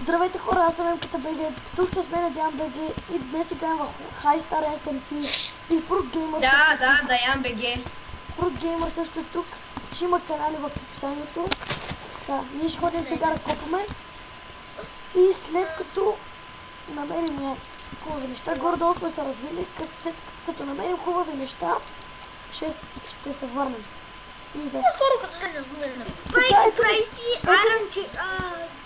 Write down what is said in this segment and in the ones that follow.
Здравейте хора, аз съм Емката БГ, тук с мен е Диан БГ и днес играем в Highstar SMP и Fruit Gamer. Да, Даян БГ. Fruit Gamer също е тук, ще има канали в описанието. Да, ние ще ходим сега да копаме и след като намерим хубави неща, горе-долу сме се развили, след като намерим хубави неща, ще се върнем. По-скоро като се разгледам. Прави си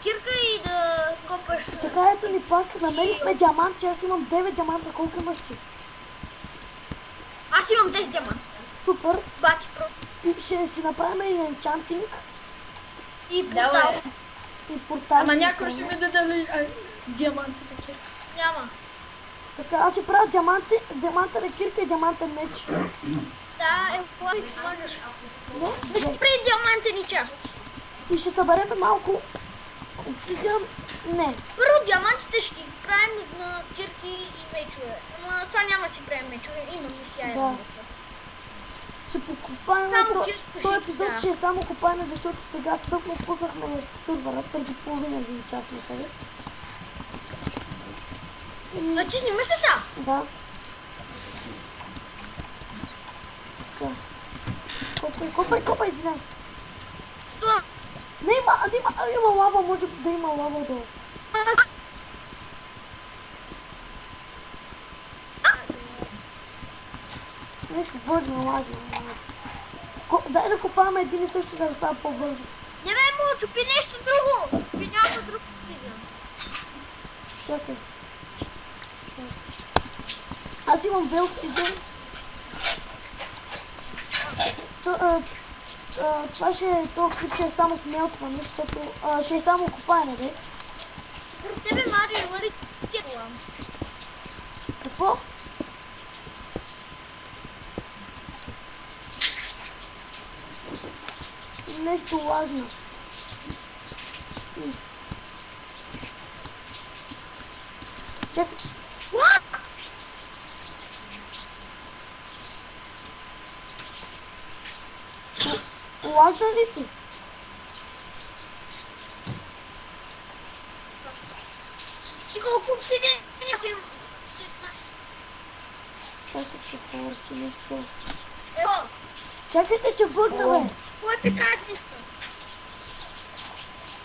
кирка и да копаш. Така ето ни пак, намерихме диаманти, аз имам 9 диаманта, колко имаш ти? Аз имам 10 диаманта. Супер. Бати про. И ще си направим и енчантинг. И портал. И портал. Ама някой ще ми даде диаманти такива. Няма. Така, аз ще правя диамантен кирка и диамантен меч. Да, кога ми помагаш. Да си Не, прави диамантени части. и ще съберем малко обсидиан. Не. Първо диамантите ще ги правим на кирки и мечове. Ама сега няма да си правим мечове, имам мисия. Да. Ще покупаем този епизод, ще е само купаем, защото сега тъпно пуснахме сървъра преди половина един час на себе. А ти снимаш ли сега? Да. Копай, извиняй. Това. Не има лава, може да има лава долу. Нещо бързо лаги. Дай да копаваме един и също да става по-бързо. Не бе, му, чупи нещо друго. Чупи някакво друго. Чакай. Аз имам две обсидиан. Това ще е толкова клип, ще е само смелтване, защото ще е само копаене, бе. При тебе, Марио, има ли тирла? Какво? Нещо важно. Чакай. Лажна ли си? И колко обсидиан имам? Чакай, ще повърши нещо. Ево, Чакайте, че бъгна, бе. кой пикаят нещо?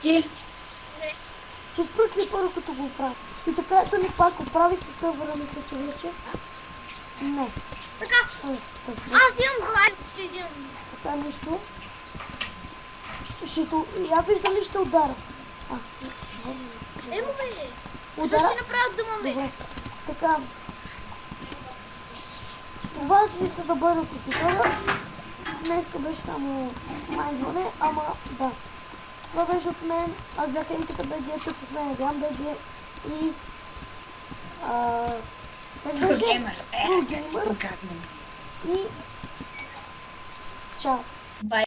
Ти? Не. Ще спръчли първо, като го оправи. И така, ето ни пак оправи се сървъра, мисля, че вече. Не. Така, аз имам 2 обсидиан. Така нищо. Я виждам ли ще удара. Емо бе, Удара. да си направят дома бе. Добре. Така. Това ми се да бъде от епизода. Днеска беше само майнване, ама да. Това беше от мен. Аз бях Емката БГ, тук с мен е Диан БГ и... как беше? Геймър. Fruit Gamer. Казвам. И... Чао.